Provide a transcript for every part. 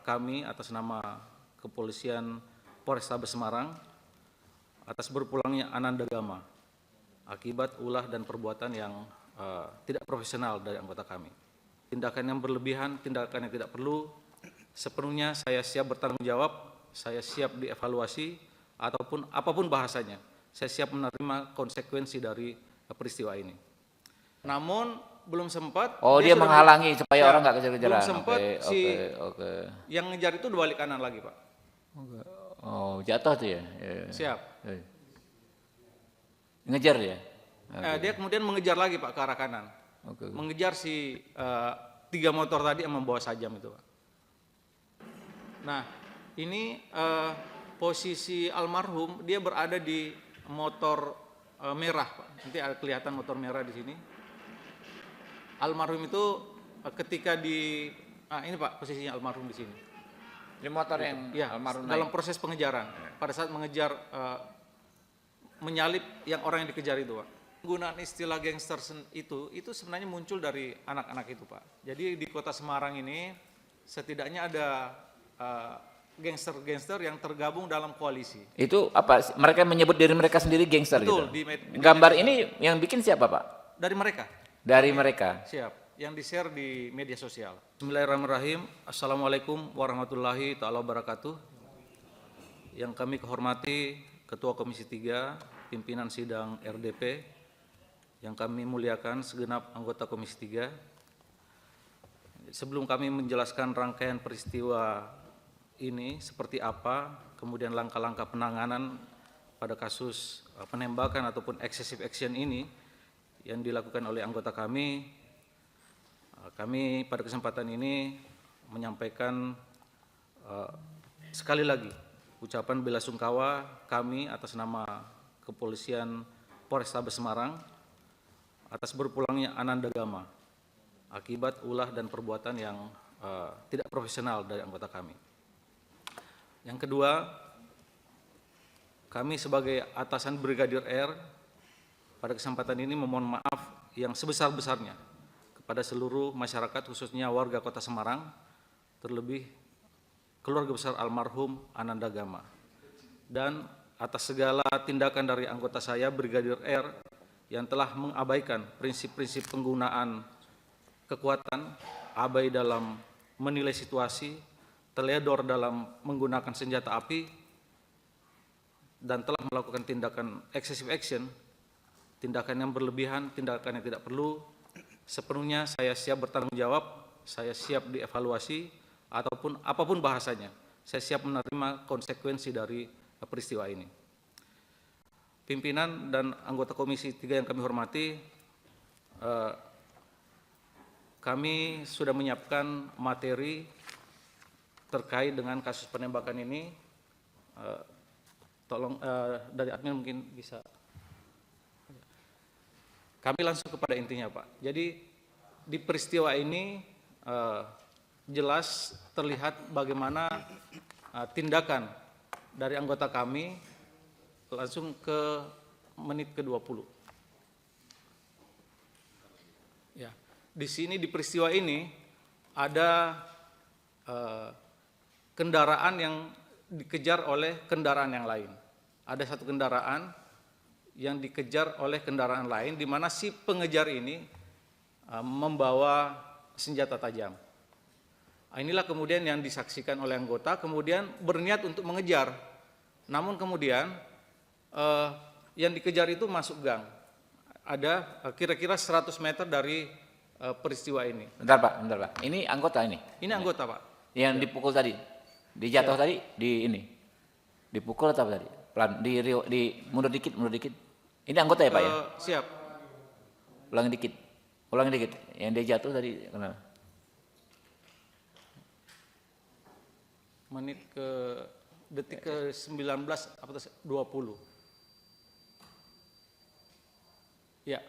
kami atas nama Kepolisian Polrestabes Semarang atas berpulangnya Ananda Gama akibat ulah dan perbuatan yang tidak profesional dari anggota kami. Tindakan yang berlebihan, tindakan yang tidak perlu, sepenuhnya saya siap bertanggung jawab, saya siap dievaluasi, ataupun apapun bahasanya, saya siap menerima konsekuensi dari peristiwa ini. Namun belum sempat. Oh, dia menghalangi supaya orang nggak kejar-kejaran. Belum sempat Oke. Yang ngejar itu berbalik kanan lagi, Pak. Oh, jatuh tuh ya? Siap. Ngejar dia? Dia kemudian mengejar lagi, Pak, ke arah kanan. Mengejar si 3 motor tadi yang membawa sajam itu, Pak. Nah, ini posisi almarhum dia berada di motor merah, Pak. Nanti ada kelihatan motor merah di sini. Almarhum itu ketika di ini, Pak, posisinya almarhum di sini. Di motor yang ya, almarhum dalam naik. proses pengejaran. Pada saat mengejar menyalip yang orang yang dikejar itu, Pak. Penggunaan istilah gangster itu sebenarnya muncul dari anak-anak itu, Pak. Jadi di Kota Semarang ini setidaknya ada gangster-gangster yang tergabung dalam koalisi. Itu apa? Mereka menyebut diri mereka sendiri gangster. Betul, gitu. di Gambar ini yang bikin siapa, Pak? Dari mereka. Dari mereka. Siap. Yang di-share di media sosial. Bismillahirrahmanirrahim. Assalamualaikum warahmatullahi taala wabarakatuh. Yang kami hormati Ketua Komisi 3, pimpinan sidang RDP, yang kami muliakan segenap anggota Komisi 3. Sebelum kami menjelaskan rangkaian peristiwa ini seperti apa, kemudian langkah-langkah penanganan pada kasus penembakan ataupun excessive action ini yang dilakukan oleh anggota kami pada kesempatan ini menyampaikan sekali lagi ucapan bela sungkawa kami atas nama Kepolisian Polrestabes Semarang atas berpulangnya Ananda Gama akibat ulah dan perbuatan yang tidak profesional dari anggota kami. Yang kedua, kami sebagai atasan Brigadir R pada kesempatan ini memohon maaf yang sebesar-besarnya kepada seluruh masyarakat, khususnya warga Kota Semarang, terlebih keluarga besar almarhum Ananda Gama, dan atas segala tindakan dari anggota saya Brigadir R yang telah mengabaikan prinsip-prinsip penggunaan kekuatan, abai dalam menilai situasi, teledor dalam menggunakan senjata api, dan telah melakukan tindakan excessive action, tindakan yang berlebihan, tindakan yang tidak perlu, sepenuhnya saya siap bertanggung jawab, saya siap dievaluasi, ataupun apapun bahasanya, saya siap menerima konsekuensi dari peristiwa ini. Pimpinan dan anggota Komisi 3 yang kami hormati, kami sudah menyiapkan materi terkait dengan kasus penembakan ini. Tolong dari admin mungkin bisa. Kami langsung kepada intinya, Pak. Jadi di peristiwa ini jelas terlihat bagaimana tindakan dari anggota kami langsung ke menit ke-20. Ya, di sini di peristiwa ini ada kendaraan yang dikejar oleh kendaraan yang lain. Ada satu kendaraan yang dikejar oleh kendaraan lain, di mana si pengejar ini membawa senjata tajam. Inilah kemudian yang disaksikan oleh anggota, kemudian berniat untuk mengejar. Namun kemudian yang dikejar itu masuk gang. Ada kira-kira 100 meter dari peristiwa ini. Bentar Pak. Ini anggota ini? Ini anggota, Pak. Yang dipukul tadi? Dijatuh tadi? Di ini? Dipukul atau apa tadi? Pelan, di mundur dikit. Ini anggota ya, Pak ya? Siap. Ulangi dikit. Yang dia jatuh tadi kenapa? Menit ke detik ke 19 atau 20. Ya.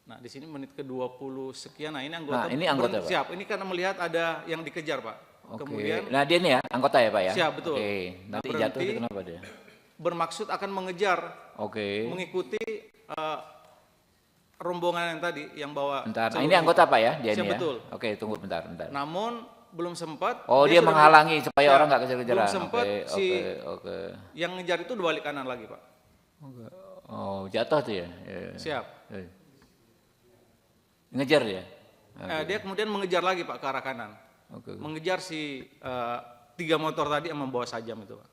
Nah, di sini menit ke 20 sekian. Nah, ini anggota. Nah, ini anggota, Pak. Siap. Ini karena melihat ada yang dikejar, Pak. Oke. Kemudian Nah, dia ini ya, anggota ya, Pak ya? Siap, betul. Oke. Nanti Nah, jatuh itu kenapa dia? Bermaksud akan mengejar. Oke. Mengikuti rombongan yang tadi yang bawa. Bentar. Nah, ini anggota Pak ya? Dia Siap, ini ya? betul. Oke, tunggu bentar. Namun belum sempat. Oh, dia sudah menghalangi supaya ya, orang nggak kejar-kejaran. belum sempat Oke, oke. yang ngejar itu udah balik kanan lagi, Pak. Oh, jatuh tuh ya? Ya. Siap. Ngejar ya? Dia kemudian mengejar lagi, Pak, ke arah kanan. Oke. Mengejar si 3 motor tadi yang membawa sajam itu, Pak.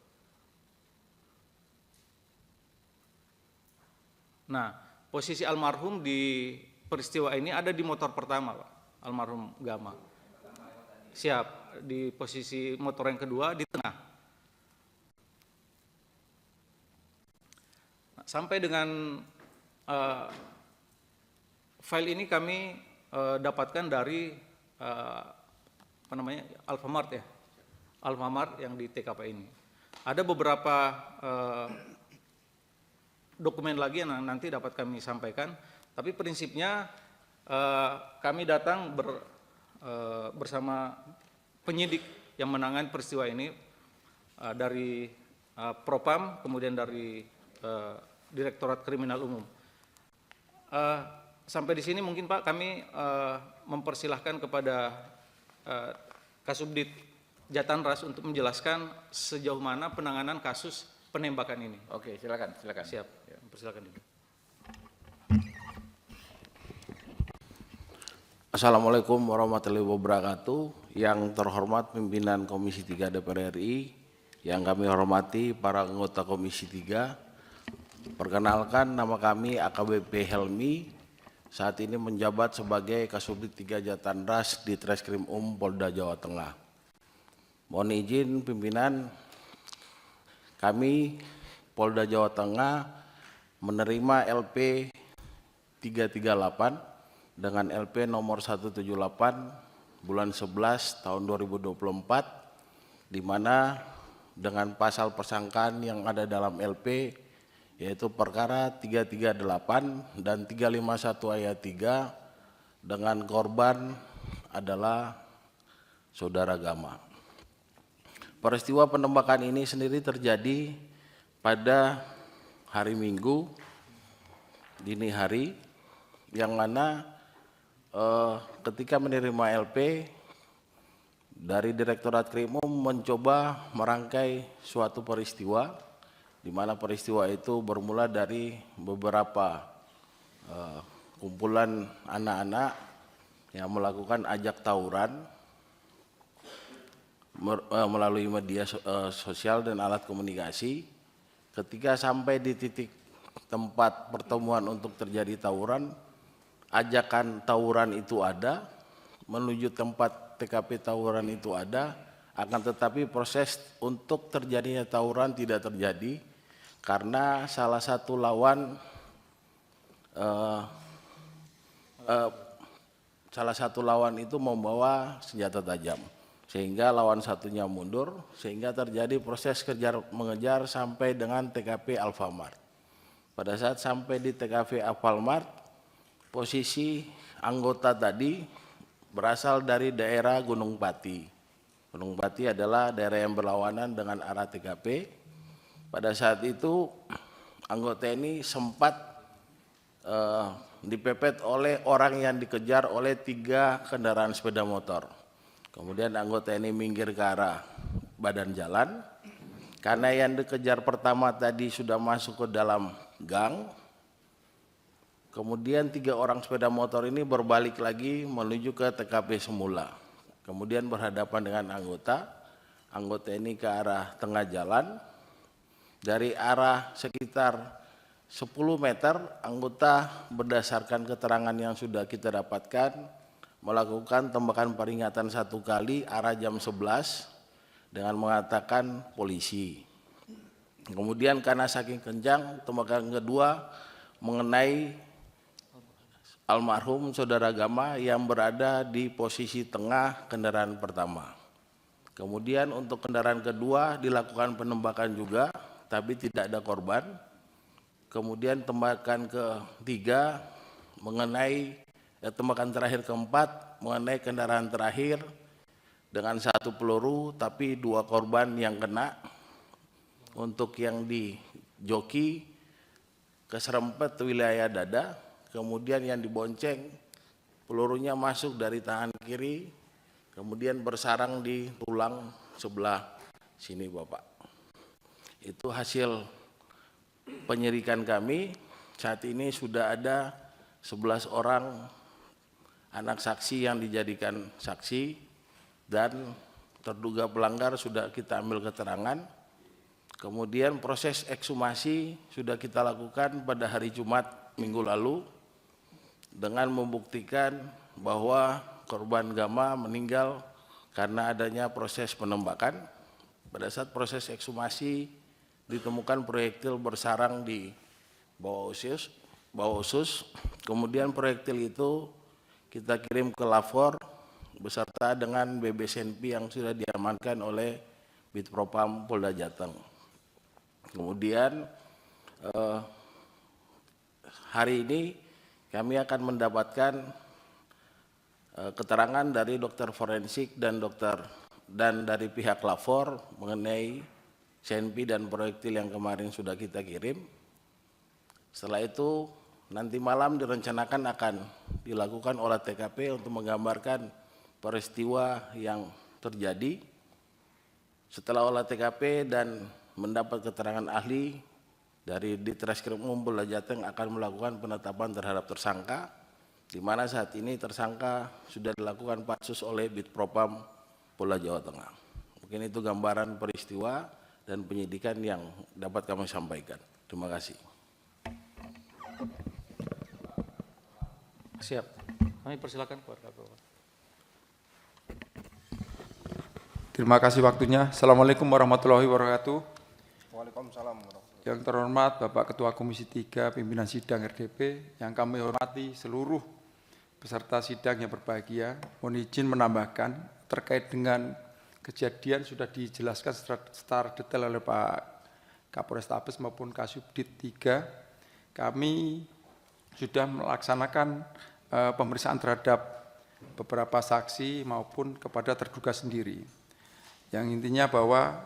Nah, posisi almarhum di peristiwa ini ada di motor pertama, Pak, almarhum Gama. Siap, di posisi motor yang kedua di tengah. Nah, sampai dengan file ini kami dapatkan dari Alfamart ya, Alfamart yang di TKP ini. Ada beberapa dokumen lagi yang nanti dapat kami sampaikan, tapi prinsipnya kami datang bersama penyidik yang menangani peristiwa ini dari Propam, kemudian dari Direktorat Kriminal Umum. Sampai di sini mungkin Pak kami mempersilahkan kepada Kasubdit Jatanras untuk menjelaskan sejauh mana penanganan kasus penembakan ini. Oke, silakan. Siap, persilakan Ibu. Assalamualaikum warahmatullahi wabarakatuh. Yang terhormat pimpinan Komisi 3 DPR RI, yang kami hormati para anggota Komisi 3. Perkenalkan, nama kami AKBP Helmi, saat ini menjabat sebagai Kasubdit 3 Jatanras di Treskrim Polda Jawa Tengah. Mohon izin pimpinan, kami Polda Jawa Tengah menerima LP 338 dengan LP nomor 178 bulan 11 tahun 2024, di mana dengan pasal persangkaan yang ada dalam LP yaitu perkara 338 dan 351 ayat 3 dengan korban adalah saudara Gama. Peristiwa penembakan ini sendiri terjadi pada hari Minggu dini hari, yang mana ketika menerima LP dari Direktorat Krimum mencoba merangkai suatu peristiwa, di mana peristiwa itu bermula dari beberapa kumpulan anak-anak yang melakukan ajak tawuran melalui media sosial dan alat komunikasi. Ketika sampai di titik tempat pertemuan untuk terjadi tawuran, ajakan tawuran itu ada, menuju tempat TKP tawuran itu ada, akan tetapi proses untuk terjadinya tawuran tidak terjadi karena salah satu lawan itu membawa senjata tajam, sehingga lawan satunya mundur, sehingga terjadi proses kejar-mengejar sampai dengan TKP Alfamart. Pada saat sampai di TKP Alfamart, posisi anggota tadi berasal dari daerah Gunung Pati. Gunung Pati adalah daerah yang berlawanan dengan arah TKP. Pada saat itu anggota ini sempat dipepet oleh orang yang dikejar oleh 3 kendaraan sepeda motor. Kemudian anggota ini minggir ke arah badan jalan. Karena yang dikejar pertama tadi sudah masuk ke dalam gang. Kemudian 3 orang sepeda motor ini berbalik lagi menuju ke TKP semula. Kemudian berhadapan dengan anggota. Anggota ini ke arah tengah jalan. Dari arah sekitar 10 meter, anggota berdasarkan keterangan yang sudah kita dapatkan melakukan tembakan peringatan 1 kali arah jam 11 dengan mengatakan polisi. Kemudian karena saking kencang, tembakan kedua mengenai almarhum saudara Gama yang berada di posisi tengah kendaraan pertama. Kemudian untuk kendaraan kedua dilakukan penembakan juga, tapi tidak ada korban. Kemudian tembakan ketiga mengenai tembakan terakhir keempat mengenai kendaraan terakhir dengan 1 peluru, tapi 2 korban yang kena. Untuk yang di joki keserempet wilayah dada, kemudian yang dibonceng pelurunya masuk dari tangan kiri kemudian bersarang di tulang sebelah sini Bapak. Itu hasil penyelidikan kami. Saat ini sudah ada 11 orang anak saksi yang dijadikan saksi dan terduga pelanggar sudah kita ambil keterangan. Kemudian proses ekshumasi sudah kita lakukan pada hari Jumat minggu lalu dengan membuktikan bahwa korban Gama meninggal karena adanya proses penembakan. Pada saat proses ekshumasi ditemukan proyektil bersarang di bawah usus. Kemudian proyektil itu kita kirim ke Lafor beserta dengan BBSNP yang sudah diamankan oleh Bitpropam Polda Jateng. Kemudian hari ini kami akan mendapatkan keterangan dari dokter forensik dan dari pihak Lafor mengenai CNP dan proyektil yang kemarin sudah kita kirim. Setelah itu nanti malam direncanakan akan dilakukan olah TKP untuk menggambarkan peristiwa yang terjadi. Setelah olah TKP dan mendapat keterangan ahli dari Ditreskrimum Polda Jateng akan melakukan penetapan terhadap tersangka, di mana saat ini tersangka sudah dilakukan patsus oleh Bitpropam Polda Jawa Tengah. Mungkin itu gambaran peristiwa dan penyidikan yang dapat kami sampaikan. Terima kasih. Siap. Kami persilakan kepada Bapak. Terima kasih waktunya. Assalamualaikum warahmatullahi wabarakatuh. Waalaikumsalam warahmatullahi wabarakatuh. Yang terhormat Bapak Ketua Komisi 3 Pimpinan Sidang RDP, yang kami hormati seluruh peserta sidang yang berbahagia, mohon izin menambahkan terkait dengan kejadian sudah dijelaskan secara detail oleh Pak Kapolres Tabes maupun Kasubdit 3. Kami sudah melaksanakan pemeriksaan terhadap beberapa saksi maupun kepada terduga sendiri. Yang intinya bahwa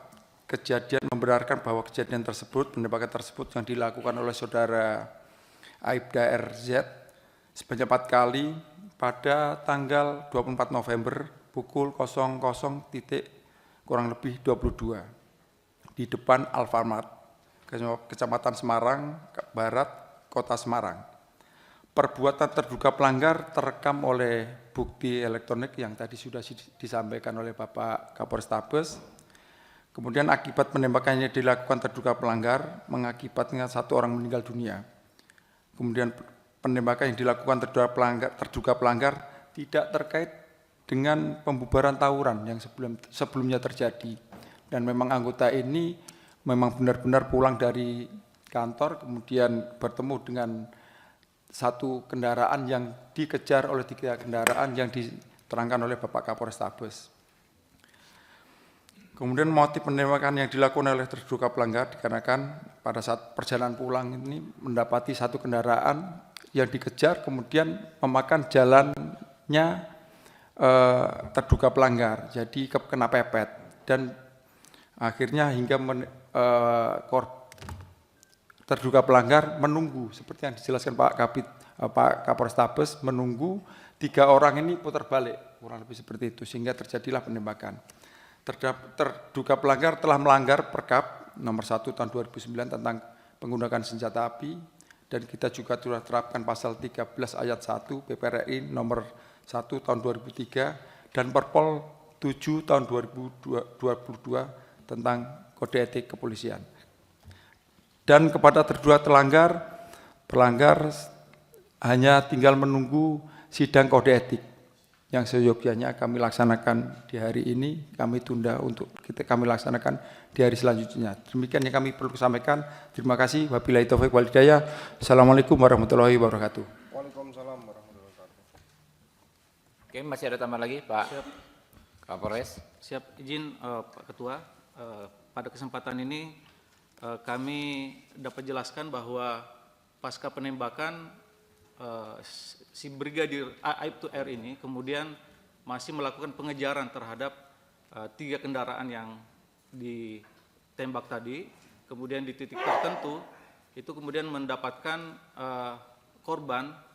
kejadian membenarkan bahwa kejadian tersebut, penembakan tersebut yang dilakukan oleh saudara Aibda RZ sebanyak 4 kali pada tanggal 24 November pukul 00 kurang lebih 22 di depan Alfamart, Kecamatan Semarang Barat, Kota Semarang. Perbuatan terduga pelanggar terekam oleh bukti elektronik yang tadi sudah disampaikan oleh Bapak Kapolres Tabes. Kemudian akibat penembakan yang dilakukan terduga pelanggar mengakibatkan 1 orang meninggal dunia. Kemudian penembakan yang dilakukan terduga pelanggar tidak terkait dengan pembubaran tawuran yang sebelumnya terjadi. Dan memang anggota ini memang benar-benar pulang dari kantor, kemudian bertemu dengan 1 kendaraan yang dikejar oleh 3 kendaraan yang diterangkan oleh Bapak Kapolres Tabes. Kemudian motif penembakan yang dilakukan oleh terduga pelanggar dikarenakan pada saat perjalanan pulang ini mendapati 1 kendaraan yang dikejar, kemudian memakan jalannya terduga pelanggar, jadi kena pepet dan akhirnya hingga terduga pelanggar menunggu seperti yang dijelaskan Pak Kapolres Tabes, menunggu 3 orang ini putar balik kurang lebih seperti itu sehingga terjadilah penembakan. Terduga pelanggar telah melanggar Perkap nomor 1 tahun 2009 tentang penggunaan senjata api dan kita juga telah terapkan pasal 13 ayat 1 PPRI nomor 1 tahun 2003 dan Perpol 7 tahun 2022 tentang kode etik kepolisian. Dan kepada terduga pelanggar hanya tinggal menunggu sidang kode etik yang seyogyanya kami laksanakan di hari ini, kami tunda untuk kami laksanakan di hari selanjutnya. Demikian yang kami perlu sampaikan. Terima kasih. Wabillahi taufiq wal hidayah. Assalamualaikum warahmatullahi wabarakatuh. Waalaikumsalam warahmatullahi wabarakatuh. Oke, masih ada tambah lagi Pak Siap. Kapolres. Siap, izin Pak Ketua, pada kesempatan ini kami dapat jelaskan bahwa pasca penembakan si Brigadir Aibtu R ini kemudian masih melakukan pengejaran terhadap 3 kendaraan yang ditembak tadi, kemudian di titik tertentu itu kemudian mendapatkan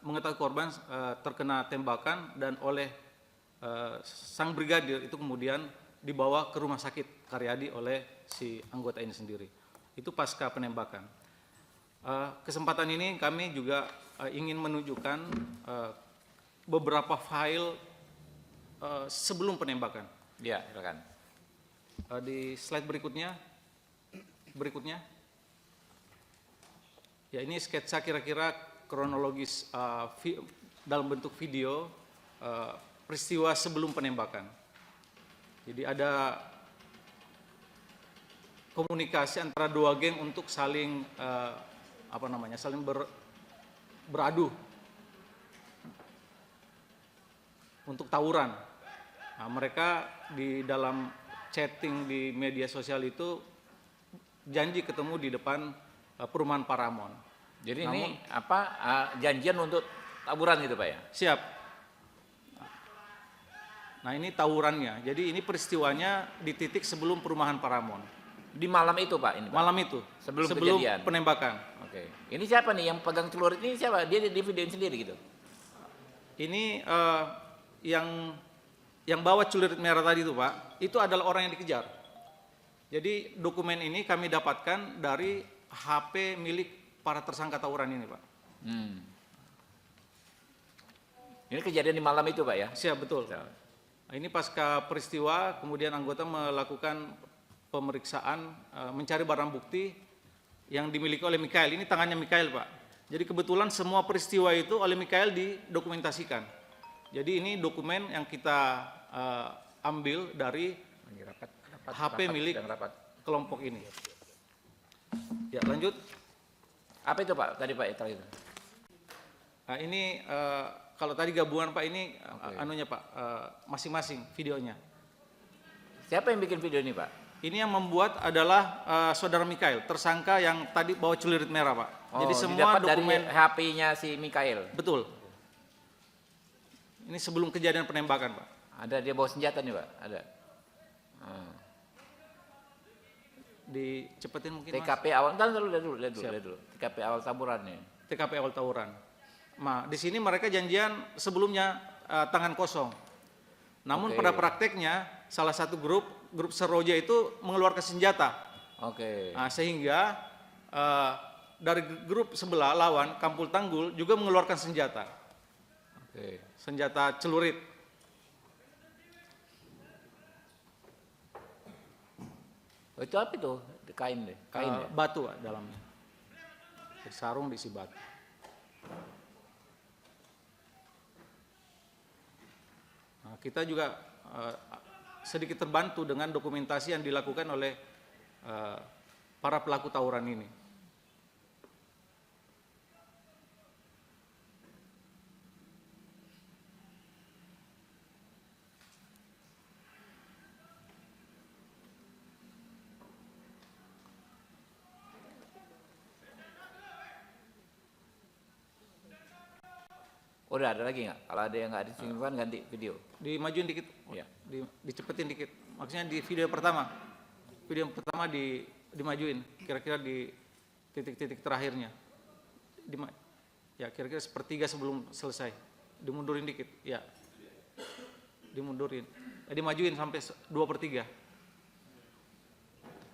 mengetahui korban terkena tembakan dan oleh sang brigadir itu kemudian dibawa ke rumah sakit Karyadi oleh si anggota ini sendiri. Itu pasca penembakan. Kesempatan ini kami juga ingin menunjukkan beberapa file sebelum penembakan. Ya, silakan. Di slide berikutnya. Ya, ini sketsa kira-kira kronologis dalam bentuk video peristiwa sebelum penembakan. Jadi ada komunikasi antara dua geng untuk saling saling beradu untuk tawuran. Nah, mereka di dalam chatting di media sosial itu janji ketemu di depan perumahan Paramount. Jadi ini janjian untuk taburan gitu Pak ya? Siap. Nah, ini tawurannya. Jadi ini peristiwanya di titik sebelum perumahan Paramount. Di malam itu Pak ini Pak? Malam itu. Sebelum sebelum kejadian? penembakan. Oke. Ini siapa nih yang pegang celurit ini siapa? Dia di videoin sendiri gitu? Ini yang bawa celurit merah tadi itu Pak, itu adalah orang yang dikejar. Jadi dokumen ini kami dapatkan dari HP milik para tersangka tawuran ini Pak. Ini kejadian di malam itu Pak ya? Siap, betul. Siap. Nah, ini pasca peristiwa, kemudian anggota melakukan pemeriksaan, mencari barang bukti yang dimiliki oleh Mikael. Ini tangannya Mikael Pak. Jadi kebetulan semua peristiwa itu oleh Mikael didokumentasikan. Jadi ini dokumen yang kita ambil dari HP milik kelompok ini. Ya, lanjut. Apa itu Pak tadi Pak itu? Nah, ini kalau tadi gabungan Pak ini anunya Pak, masing-masing videonya. Siapa yang bikin video ini Pak? Ini yang membuat adalah saudara Mikael, tersangka yang tadi bawa celurit merah Pak. Jadi semua didapat dokumen dari HP-nya si Mikael. betul. Ini sebelum kejadian penembakan Pak. Ada dia bawa senjata nih Pak? Ada. Dicepetin mungkin TKP awal, lihat dulu. TKP awal taburan nih. TKP awal tawuran. Nah, di sini mereka janjian sebelumnya tangan kosong. Namun Oke. pada prakteknya salah satu grup Seroja itu mengeluarkan senjata. Oke. Nah, sehingga dari grup sebelah lawan Kampul Tanggul juga mengeluarkan senjata. Oke. Senjata celurit. Oh, itu apa itu? Kain deh. Kain deh. Batu dalamnya. Sarung diisi batu. Nah, kita juga sedikit terbantu dengan dokumentasi yang dilakukan oleh para pelaku tawuran ini. Udah ada lagi nggak? Kalau ada yang nggak disimpan ganti video. Dimajuin dikit, Ya. dicepetin dikit. Maksudnya di video pertama dimajuin, kira-kira di titik-titik terakhirnya. Ya kira-kira sepertiga sebelum selesai. Dimundurin dikit, ya. Dimundurin. Dimajuin sampai 2/3.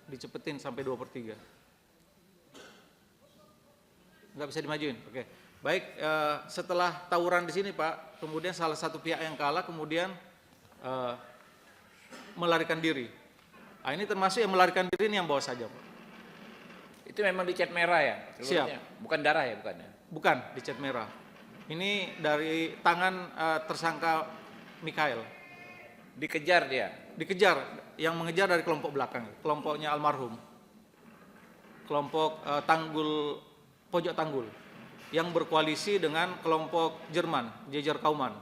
Dicepetin sampai 2/3. Nggak bisa dimajuin, oke. Baik, setelah tawuran di sini Pak, kemudian salah satu pihak yang kalah kemudian melarikan diri. Nah, ini termasuk yang melarikan diri ini yang bawa saja Pak. Itu memang dicat merah ya? Siap. Bukan darah ya, bukan ya? Bukan dicat merah. Ini dari tangan tersangka Mikael. Dikejar dia. Dikejar, yang mengejar dari kelompok belakang, kelompoknya almarhum. Kelompok Pojok Tanggul yang berkoalisi dengan kelompok Jerman, Jejer Kauman.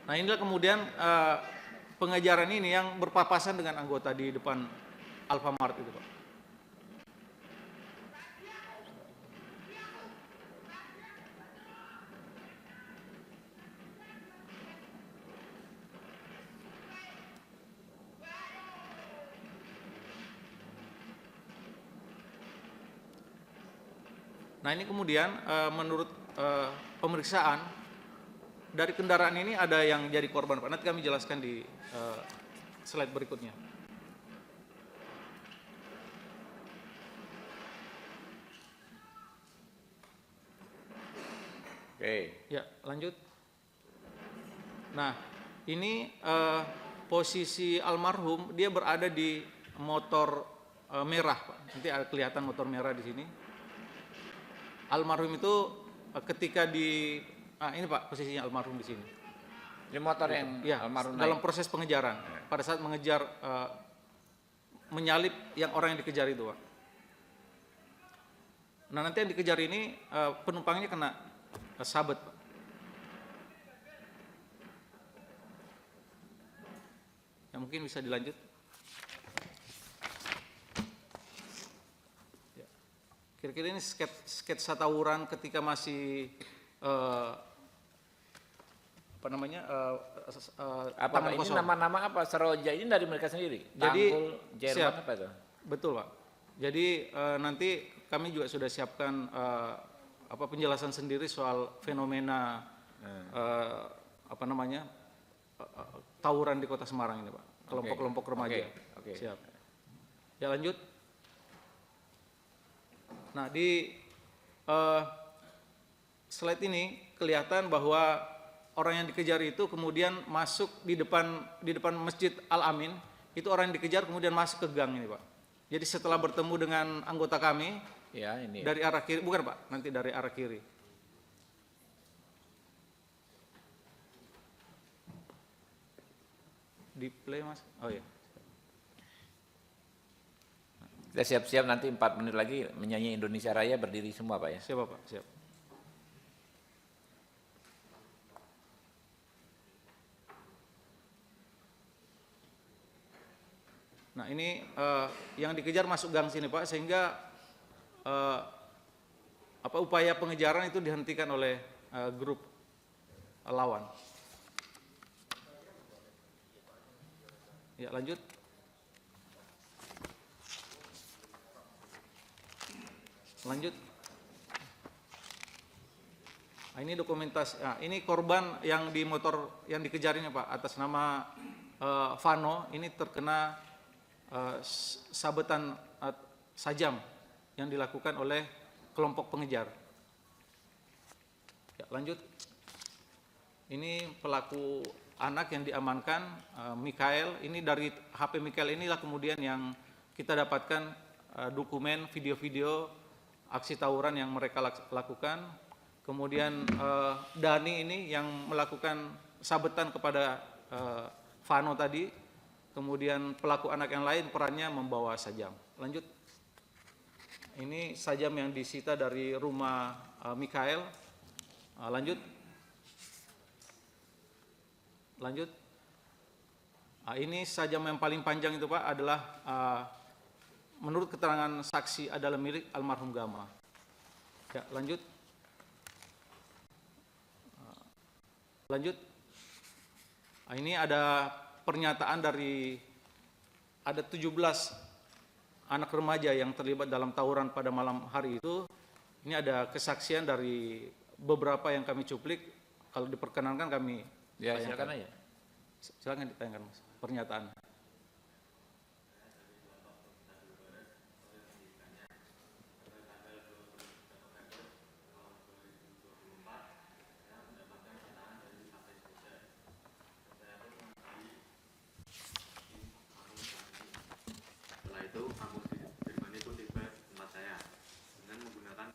Nah, inilah kemudian pengejaran ini yang berpapasan dengan anggota di depan Alfamart itu Pak. Nah ini kemudian menurut pemeriksaan dari kendaraan ini ada yang jadi korban Pak. Nanti kami jelaskan di slide berikutnya. Oke. Ya, lanjut. Nah, ini posisi almarhum dia berada di motor merah, Pak. Nanti ada kelihatan motor merah di sini. Almarhum itu ketika di ini Pak posisinya almarhum di sini. Ini motor yang Ya, almarhum dalam naik. proses pengejaran. Pada saat mengejar menyalip yang orang yang dikejar itu, Pak. Nah, nanti yang dikejar ini penumpangnya kena sabet, Pak. Ya, mungkin bisa dilanjut. Ya. Kira-kira ini sketsa tawuran ketika masih apa namanya Apa tangan Pak? Ini kosong. nama-nama apa? Seroja ini dari mereka sendiri. Jadi, Tanggul, Jerman siap. apa itu? Betul, Pak. Jadi nanti kami juga sudah siapkan apa penjelasan sendiri soal fenomena apa namanya tawuran di Kota Semarang ini, Pak. Kelompok-kelompok remaja. Oke. Siap. Ya, lanjut. Nah, di slide ini kelihatan bahwa orang yang dikejar itu kemudian masuk di depan Masjid Al-Amin. Itu orang yang dikejar kemudian masuk ke gang ini, Pak. Jadi setelah bertemu dengan anggota kami Ya, ini. dari arah kiri, bukan Pak, nanti dari arah kiri. Di play Mas. Oh ya. Kita siap-siap nanti 4 menit lagi menyanyi Indonesia Raya berdiri semua Pak ya. Siapa Pak? Siap. Nah ini yang dikejar masuk gang sini Pak, sehingga apa upaya pengejaran itu dihentikan oleh grup lawan. Ya, lanjut. Lanjut. Nah, ini dokumentasi. Nah, ini korban yang di motor yang dikejar ini Pak, atas nama Vano, ini terkena sabetan sajam yang dilakukan oleh kelompok pengejar. Ya, lanjut. Ini pelaku anak yang diamankan, Mikael. Ini dari HP Mikael inilah kemudian yang kita dapatkan dokumen video-video aksi tawuran yang mereka lakukan. Kemudian Dani ini yang melakukan sabetan kepada Vano tadi. Kemudian pelaku anak yang lain perannya membawa sajam. Lanjut. Ini sajam yang disita dari rumah Mikael. Lanjut. Lanjut. Ini sajam yang paling panjang itu Pak adalah menurut keterangan saksi adalah milik almarhum Gama. Ya, lanjut. Lanjut. Ini ada pernyataan dari ada 17 anak remaja yang terlibat dalam tawuran pada malam hari itu. Ini ada kesaksian dari beberapa yang kami cuplik. Kalau diperkenankan kami Ya, tayangkan. silakan aja. Silakan ditayangkan Mas, pernyataan. Setelah itu, kampus Firman itu tiba di tempat saya dengan menggunakan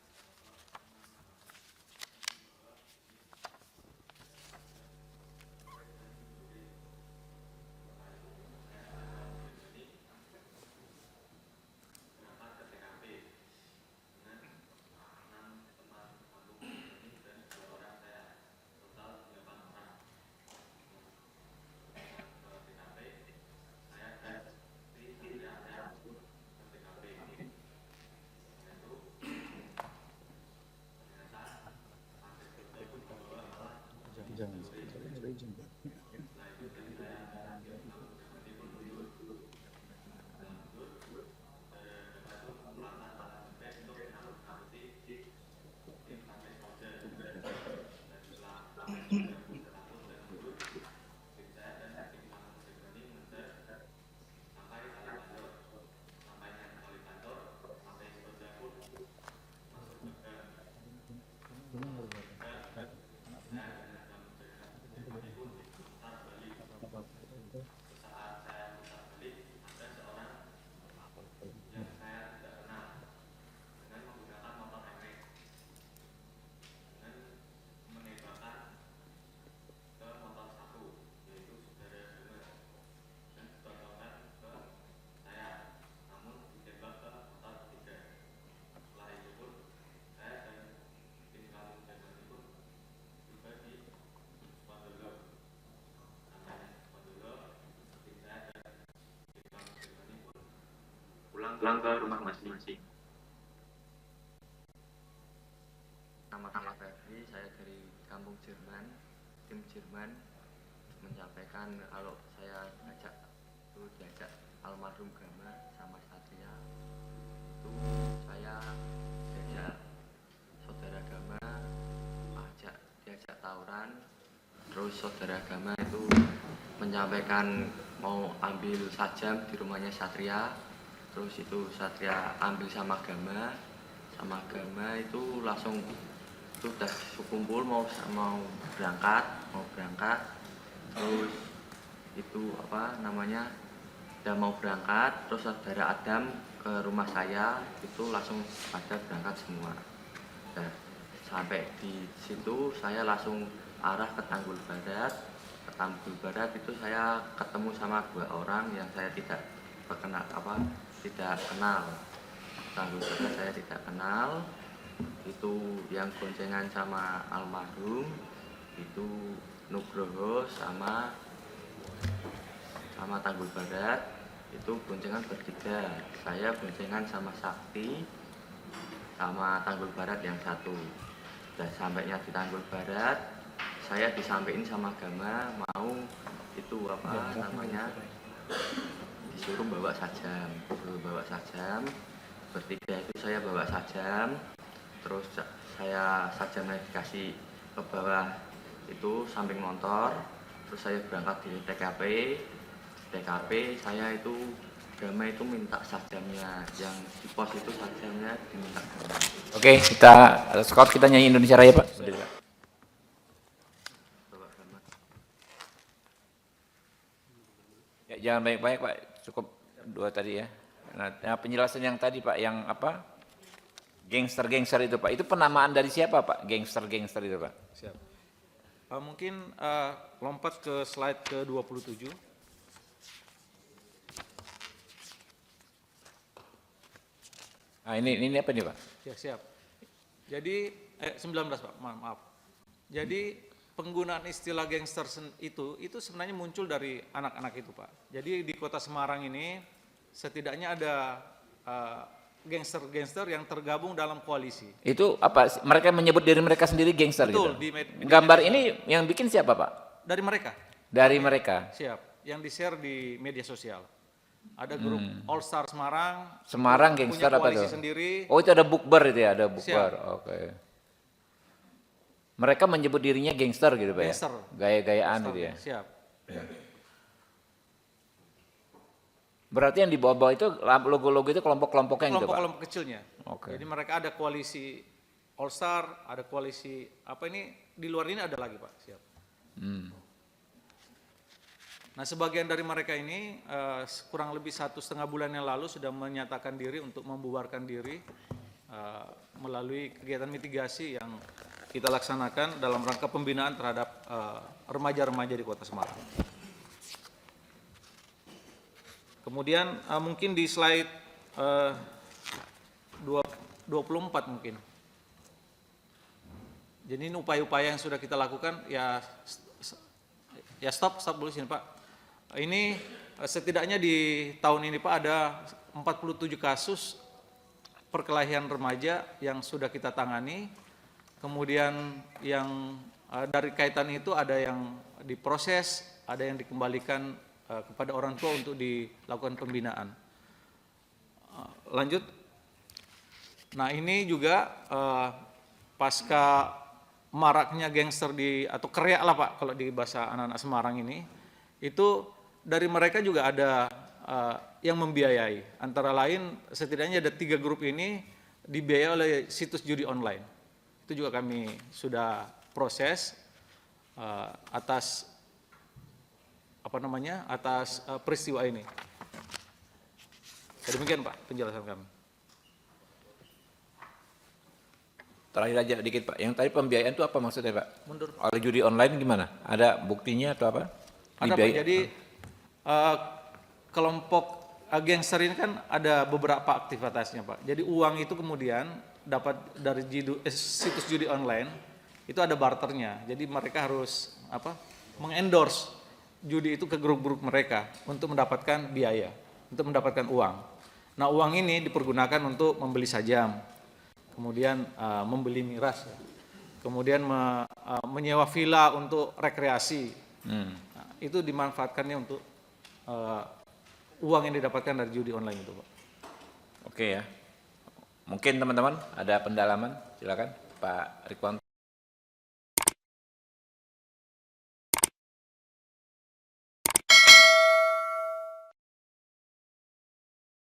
pulang ke rumah masing-masing. Nama saya Ferdi, saya dari kampung Jerman, tim Jerman, menyampaikan kalau saya diajak almarhum Gama sama Satria, itu saya diajak saudara Gama, diajak tawuran, terus saudara Gama itu menyampaikan mau ambil sajam di rumahnya Satria, terus itu Satria ambil sama Gama itu langsung itu udah kumpul mau berangkat, terus itu udah mau berangkat, terus saudara Adam ke rumah saya itu langsung pada berangkat semua. Nah, sampai di situ saya langsung arah ke Tanggul Barat. Ke Tanggul Barat itu saya ketemu sama 2 orang yang saya tidak kenal. Tanggul Barat saya tidak kenal. Itu yang goncengan sama almarhum itu Nugroho sama Tanggul Barat itu goncengan bertiga. Saya goncengan sama Sakti sama Tanggul Barat yang satu. Dan sampainya di Tanggul Barat saya disampaikan sama Gama mau itu disuruh bawa sajam. Bertiga itu saya bawa sajam, terus sajamnya dikasih ke bawah itu samping motor, terus saya berangkat di TKP saya itu Gama itu minta sajamnya, yang di pos itu sajamnya diminta Gama. Oke, kita Scott, kita nyanyi Indonesia Raya, Pak. Bawa Gama. Ya, jangan banyak-banyak, Pak. Cukup 2 tadi ya. Nah, penjelasan yang tadi, Pak, yang apa? Gangster itu, Pak. Itu penamaan dari siapa, Pak? Gangster itu, Pak. Siap. Mungkin lompat ke slide ke-27. Nah, ini apa nih, Pak? Ya, siap. Jadi 19, Pak. Maaf. Jadi penggunaan istilah gangster itu sebenarnya muncul dari anak-anak itu, Pak. Jadi di Kota Semarang ini setidaknya ada gangster-gangster yang tergabung dalam koalisi. Itu apa? Mereka menyebut diri mereka sendiri gangster. Betul, gitu. di Gambar ini yang bikin siapa, Pak? Dari mereka. Dari mereka. Siap. Yang di-share di media sosial. Ada grup All Star Semarang. Semarang punya gangster apa koalisi tuh? sendiri. Oh, itu ada bukber itu ya, ada bukber. Siap. Oke. Mereka menyebut dirinya gangster gitu, Pak Gangster. ya. Gaya-gayaan gitu ya. Siap. Berarti yang di bawah-bawah itu logo-logo itu kelompok-kelompoknya gitu, Pak. Kelompok-kelompok kecilnya. Oke. Jadi mereka ada koalisi All Star, ada koalisi apa ini, di luar ini ada lagi, Pak. Siap. Nah, sebagian dari mereka ini kurang lebih 1,5 bulan yang lalu sudah menyatakan diri untuk membubarkan diri melalui kegiatan mitigasi yang kita laksanakan dalam rangka pembinaan terhadap remaja-remaja di Kota Semarang. Kemudian mungkin di slide 24 mungkin. Jadi ini upaya-upaya yang sudah kita lakukan, ya stop dulu sini, Pak. Ini setidaknya di tahun ini, Pak, ada 47 kasus perkelahian remaja yang sudah kita tangani. Kemudian yang dari kaitan itu ada yang diproses, ada yang dikembalikan kepada orang tua untuk dilakukan pembinaan. Lanjut. Nah, ini juga pasca maraknya gangster atau kriak lah, Pak, kalau di bahasa anak-anak Semarang ini, itu dari mereka juga ada yang membiayai. Antara lain setidaknya ada 3 grup ini dibiayai oleh situs judi online. Itu juga kami sudah proses atas peristiwa ini. Demikian, Pak, penjelasan kami. Terakhir aja dikit, Pak. Yang tadi pembiayaan itu apa maksudnya, Pak? Mundur. Oleh judi online gimana? Ada buktinya atau apa? Ada, Pak. Jadi kelompok gangster ini kan ada beberapa aktivitasnya, Pak. Jadi uang itu kemudian dapat dari situs judi online, itu ada barternya. Jadi mereka harus mengendorse judi itu ke grup-grup mereka untuk mendapatkan biaya, untuk mendapatkan uang. Nah, uang ini dipergunakan untuk membeli sajam, kemudian membeli miras, ya. Kemudian menyewa villa untuk rekreasi. Nah, itu dimanfaatkannya untuk uang yang didapatkan dari judi online itu, Pak. Oke ya. Mungkin teman-teman ada pendalaman, silakan Pak Rikwanto.